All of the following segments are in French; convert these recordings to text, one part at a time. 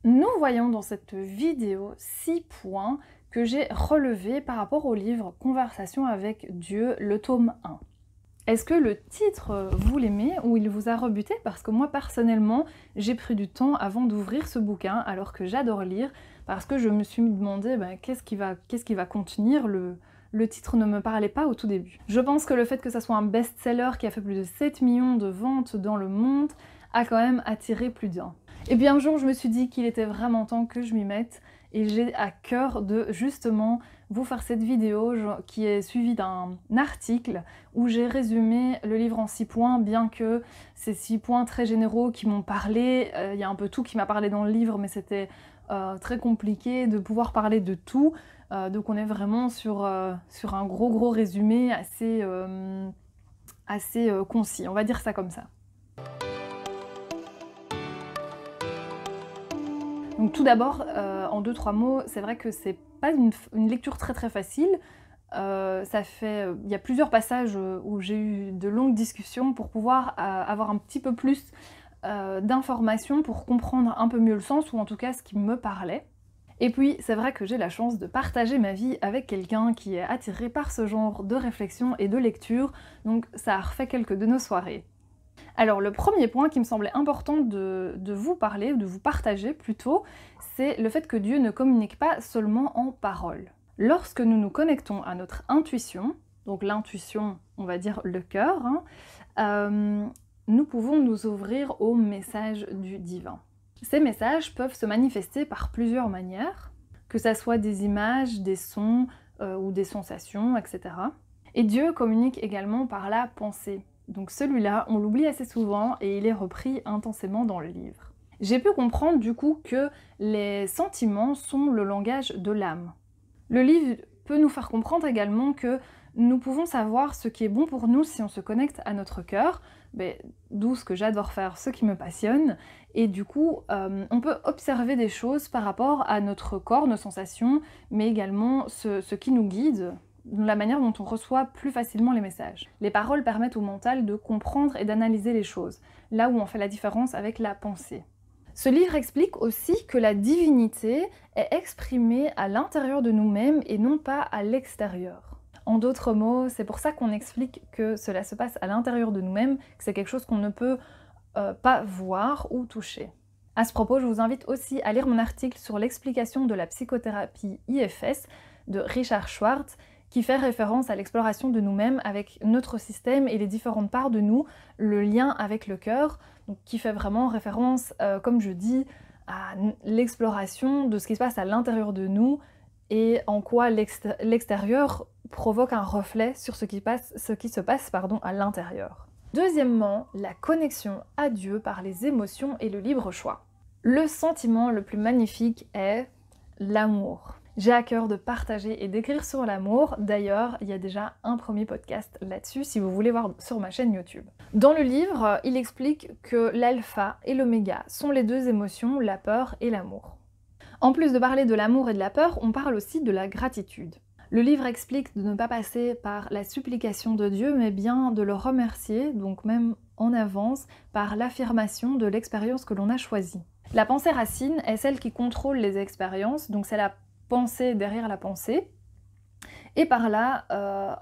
Nous voyons dans cette vidéo 6 points que j'ai relevés par rapport au livre Conversation avec Dieu, le tome 1. Est-ce que le titre, vous l'aimez ou il vous a rebuté? Parce que moi, personnellement, j'ai pris du temps avant d'ouvrir ce bouquin, alors que j'adore lire, parce que je me suis demandé qu'est-ce qui va contenir. Le titre ne me parlait pas au tout début. Je pense que le fait que ça soit un best-seller qui a fait plus de 7 millions de ventes dans le monde a quand même attiré plus d'un. Et bien un jour, je me suis dit qu'il était vraiment temps que je m'y mette, et j'ai à cœur de justement vous faire cette vidéo qui est suivie d'un article où j'ai résumé le livre en 6 points, bien que ces 6 points très généraux qui m'ont parlé, il y a un peu tout qui m'a parlé dans le livre, mais c'était très compliqué de pouvoir parler de tout, donc on est vraiment sur un gros résumé assez concis, on va dire ça comme ça. Donc tout d'abord, en 2-3 mots, c'est vrai que c'est pas une lecture très facile. Il y a plusieurs passages où j'ai eu de longues discussions pour pouvoir avoir un petit peu plus d'informations pour comprendre un peu mieux le sens, ou en tout cas ce qui me parlait. Et puis c'est vrai que j'ai la chance de partager ma vie avec quelqu'un qui est attiré par ce genre de réflexion et de lecture, donc ça a refait quelques de nos soirées. Alors le premier point qui me semblait important de vous parler, ou de vous partager plutôt, c'est le fait que Dieu ne communique pas seulement en paroles. Lorsque nous nous connectons à notre intuition, donc l'intuition, on va dire le cœur, nous pouvons nous ouvrir aux messages du divin. Ces messages peuvent se manifester par plusieurs manières, que ça soit des images, des sons ou des sensations, etc. Et Dieu communique également par la pensée. Donc celui-là, on l'oublie assez souvent et il est repris intensément dans le livre. J'ai pu comprendre du coup que les sentiments sont le langage de l'âme. Le livre peut nous faire comprendre également que nous pouvons savoir ce qui est bon pour nous si on se connecte à notre cœur, d'où ce que j'adore faire, ce qui me passionne, et du coup on peut observer des choses par rapport à notre corps, nos sensations, mais également ce qui nous guide, la manière dont on reçoit plus facilement les messages. Les paroles permettent au mental de comprendre et d'analyser les choses, là où on fait la différence avec la pensée. Ce livre explique aussi que la divinité est exprimée à l'intérieur de nous-mêmes et non pas à l'extérieur. En d'autres mots, c'est pour ça qu'on explique que cela se passe à l'intérieur de nous-mêmes, que c'est quelque chose qu'on ne peut pas voir ou toucher. À ce propos, je vous invite aussi à lire mon article sur l'explication de la psychothérapie IFS de Richard Schwartz, qui fait référence à l'exploration de nous-mêmes avec notre système et les différentes parts de nous, le lien avec le cœur, qui fait vraiment référence, comme je dis, à l'exploration de ce qui se passe à l'intérieur de nous et en quoi l'extérieur provoque un reflet sur ce qui se passe à l'intérieur. Deuxièmement, la connexion à Dieu par les émotions et le libre choix. Le sentiment le plus magnifique est l'amour. J'ai à cœur de partager et d'écrire sur l'amour, d'ailleurs il y a déjà un premier podcast là-dessus si vous voulez voir sur ma chaîne YouTube. Dans le livre, il explique que l'alpha et l'oméga sont les deux émotions, la peur et l'amour. En plus de parler de l'amour et de la peur, on parle aussi de la gratitude. Le livre explique de ne pas passer par la supplication de Dieu, mais bien de le remercier, donc même en avance, par l'affirmation de l'expérience que l'on a choisie. La pensée racine est celle qui contrôle les expériences, donc c'est la pensée derrière la pensée, et par là,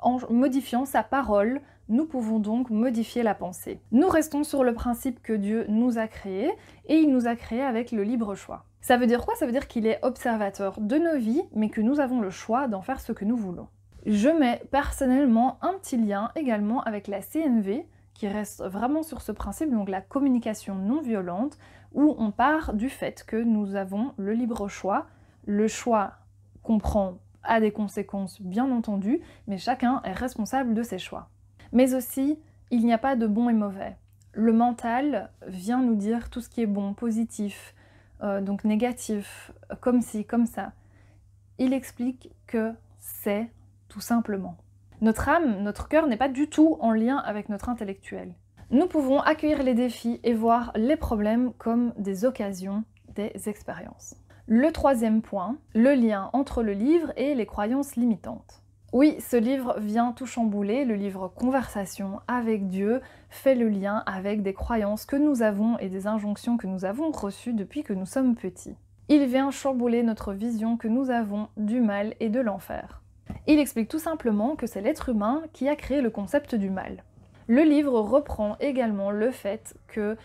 en modifiant sa parole, nous pouvons donc modifier la pensée. Nous restons sur le principe que Dieu nous a créés, et il nous a créés avec le libre choix. Ça veut dire quoi? Ça veut dire qu'il est observateur de nos vies, mais que nous avons le choix d'en faire ce que nous voulons. Je mets personnellement un petit lien également avec la CNV, qui reste vraiment sur ce principe, donc la communication non violente, où on part du fait que nous avons le libre choix. Le choix qu'on prend a des conséquences bien entendu, mais chacun est responsable de ses choix. Mais aussi, il n'y a pas de bon et mauvais. Le mental vient nous dire tout ce qui est bon, positif, donc négatif, comme ci, comme ça. Il explique que c'est tout simplement. Notre âme, notre cœur n'est pas du tout en lien avec notre intellectuel. Nous pouvons accueillir les défis et voir les problèmes comme des occasions, des expériences. Le troisième point, le lien entre le livre et les croyances limitantes. Oui, ce livre vient tout chambouler, le livre Conversation avec Dieu fait le lien avec des croyances que nous avons et des injonctions que nous avons reçues depuis que nous sommes petits. Il vient chambouler notre vision que nous avons du mal et de l'enfer. Il explique tout simplement que c'est l'être humain qui a créé le concept du mal. Le livre reprend également le fait que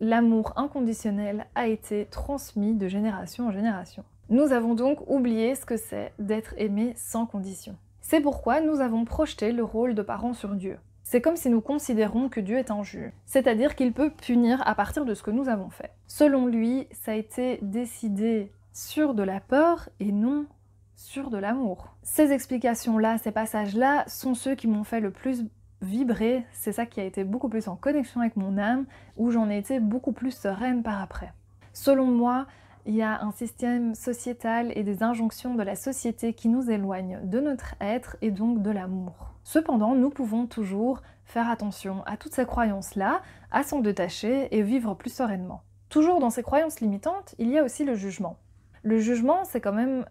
l'amour inconditionnel a été transmis de génération en génération. Nous avons donc oublié ce que c'est d'être aimé sans condition. C'est pourquoi nous avons projeté le rôle de parents sur Dieu. C'est comme si nous considérons que Dieu est un juge, c'est-à-dire qu'il peut punir à partir de ce que nous avons fait. Selon lui, ça a été décidé sur de la peur et non sur de l'amour. Ces explications-là, ces passages-là, sont ceux qui m'ont fait le plus vibrer, c'est ça qui a été beaucoup plus en connexion avec mon âme, où j'en ai été beaucoup plus sereine par après. Selon moi, il y a un système sociétal et des injonctions de la société qui nous éloignent de notre être et donc de l'amour. Cependant, nous pouvons toujours faire attention à toutes ces croyances-là, à s'en détacher et vivre plus sereinement. Toujours dans ces croyances limitantes, il y a aussi le jugement. Le jugement, c'est quand même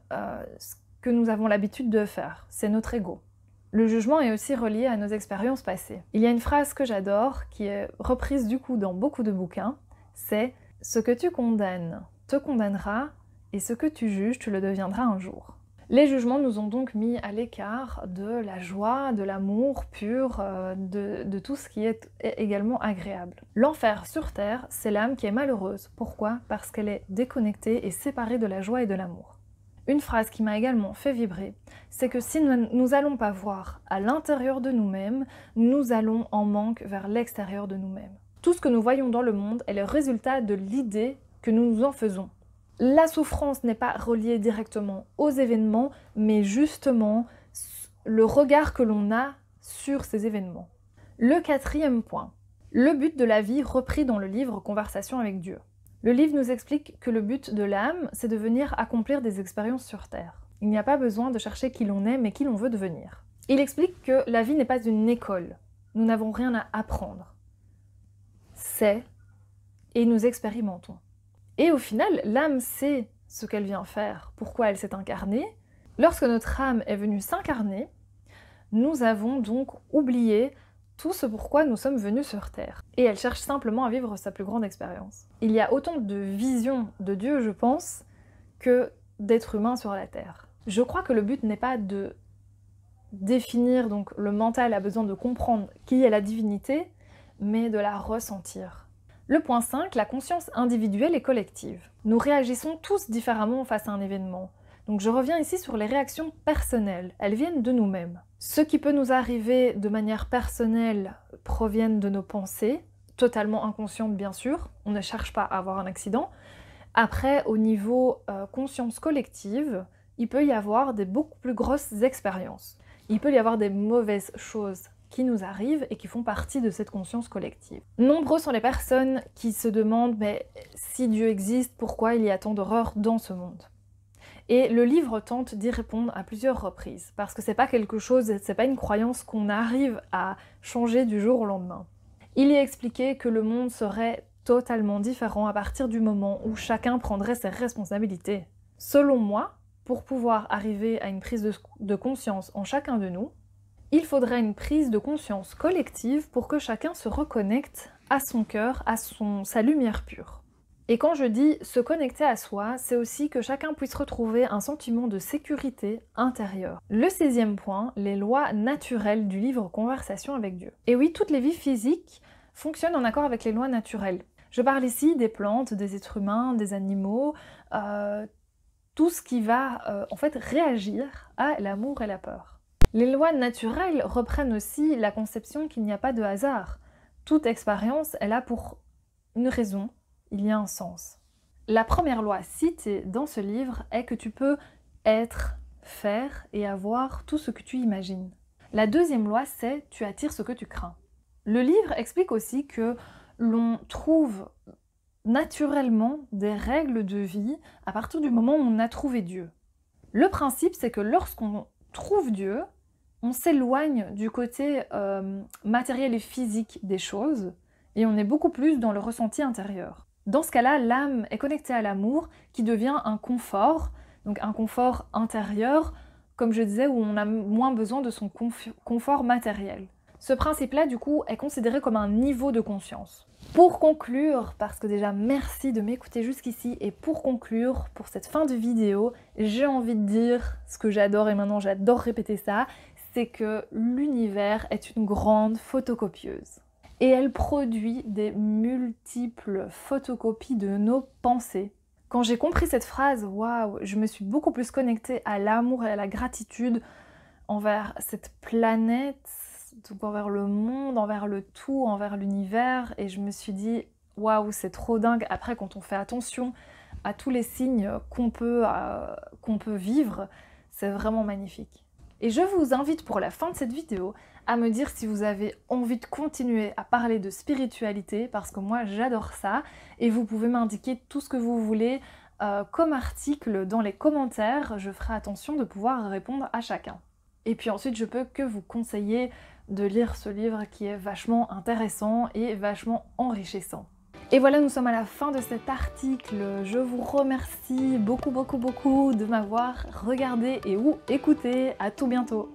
ce que nous avons l'habitude de faire, c'est notre ego. Le jugement est aussi relié à nos expériences passées. Il y a une phrase que j'adore, qui est reprise du coup dans beaucoup de bouquins, c'est « Ce que tu condamnes te condamnera, et ce que tu juges, tu le deviendras un jour ». Les jugements nous ont donc mis à l'écart de la joie, de l'amour pur, de tout ce qui est également agréable. L'enfer sur Terre, c'est l'âme qui est malheureuse. Pourquoi? Parce qu'elle est déconnectée et séparée de la joie et de l'amour. Une phrase qui m'a également fait vibrer, c'est que si nous n'allons pas voir à l'intérieur de nous-mêmes, nous allons en manque vers l'extérieur de nous-mêmes. Tout ce que nous voyons dans le monde est le résultat de l'idée que nous nous en faisons. La souffrance n'est pas reliée directement aux événements, mais justement le regard que l'on a sur ces événements. Le quatrième point, le but de la vie repris dans le livre Conversation avec Dieu. Le livre nous explique que le but de l'âme, c'est de venir accomplir des expériences sur Terre. Il n'y a pas besoin de chercher qui l'on est, mais qui l'on veut devenir. Il explique que la vie n'est pas une école. Nous n'avons rien à apprendre. C'est et nous expérimentons. Et au final, l'âme sait ce qu'elle vient faire, pourquoi elle s'est incarnée. Lorsque notre âme est venue s'incarner, nous avons donc oublié tout ce pourquoi nous sommes venus sur Terre. Et elle cherche simplement à vivre sa plus grande expérience. Il y a autant de visions de Dieu, je pense, que d'êtres humains sur la Terre. Je crois que le but n'est pas de définir, donc le mental a besoin de comprendre qui est la divinité, mais de la ressentir. Le point 5, la conscience individuelle et collective. Nous réagissons tous différemment face à un événement. Donc je reviens ici sur les réactions personnelles, elles viennent de nous-mêmes. Ce qui peut nous arriver de manière personnelle proviennent de nos pensées, totalement inconscientes bien sûr, on ne cherche pas à avoir un accident. Après, au niveau conscience collective, il peut y avoir des beaucoup plus grosses expériences. Il peut y avoir des mauvaises choses qui nous arrivent et qui font partie de cette conscience collective. Nombreux sont les personnes qui se demandent mais si Dieu existe, pourquoi il y a tant d'horreur dans ce monde? Et le livre tente d'y répondre à plusieurs reprises, parce que c'est pas quelque chose, c'est pas une croyance qu'on arrive à changer du jour au lendemain. Il y est expliqué que le monde serait totalement différent à partir du moment où chacun prendrait ses responsabilités. Selon moi, pour pouvoir arriver à une prise de conscience en chacun de nous, il faudrait une prise de conscience collective pour que chacun se reconnecte à son cœur, à sa lumière pure. Et quand je dis se connecter à soi, c'est aussi que chacun puisse retrouver un sentiment de sécurité intérieure. Le 6e point, les lois naturelles du livre Conversation avec Dieu. Et oui, toutes les vies physiques fonctionnent en accord avec les lois naturelles. Je parle ici des plantes, des êtres humains, des animaux, tout ce qui va en fait réagir à l'amour et la peur. Les lois naturelles reprennent aussi la conception qu'il n'y a pas de hasard. Toute expérience est là pour une raison, il y a un sens. La première loi citée dans ce livre est que tu peux être, faire et avoir tout ce que tu imagines. La deuxième loi, c'est tu attires ce que tu crains. Le livre explique aussi que l'on trouve naturellement des règles de vie à partir du moment où on a trouvé Dieu. Le principe, c'est que lorsqu'on trouve Dieu, on s'éloigne du côté matériel et physique des choses et on est beaucoup plus dans le ressenti intérieur. Dans ce cas-là, l'âme est connectée à l'amour qui devient un confort, donc un confort intérieur, comme je disais, où on a moins besoin de son confort matériel. Ce principe-là, du coup, est considéré comme un niveau de conscience. Pour conclure, parce que déjà merci de m'écouter jusqu'ici, et pour conclure, pour cette fin de vidéo, j'ai envie de dire ce que j'adore, et maintenant j'adore répéter ça, c'est que l'univers est une grande photocopieuse. Et elle produit des multiples photocopies de nos pensées. Quand j'ai compris cette phrase, waouh, je me suis beaucoup plus connectée à l'amour et à la gratitude envers cette planète, donc envers le monde, envers le tout, envers l'univers, et je me suis dit waouh, c'est trop dingue. Après, quand on fait attention à tous les signes qu'on peut vivre, c'est vraiment magnifique. Et je vous invite pour la fin de cette vidéo à me dire si vous avez envie de continuer à parler de spiritualité, parce que moi j'adore ça, et vous pouvez m'indiquer tout ce que vous voulez comme article dans les commentaires, je ferai attention de pouvoir répondre à chacun. Et puis ensuite, je peux que vous conseiller de lire ce livre qui est vachement intéressant et vachement enrichissant. Et voilà, nous sommes à la fin de cet article. Je vous remercie beaucoup de m'avoir regardé et ou écouté. À tout bientôt.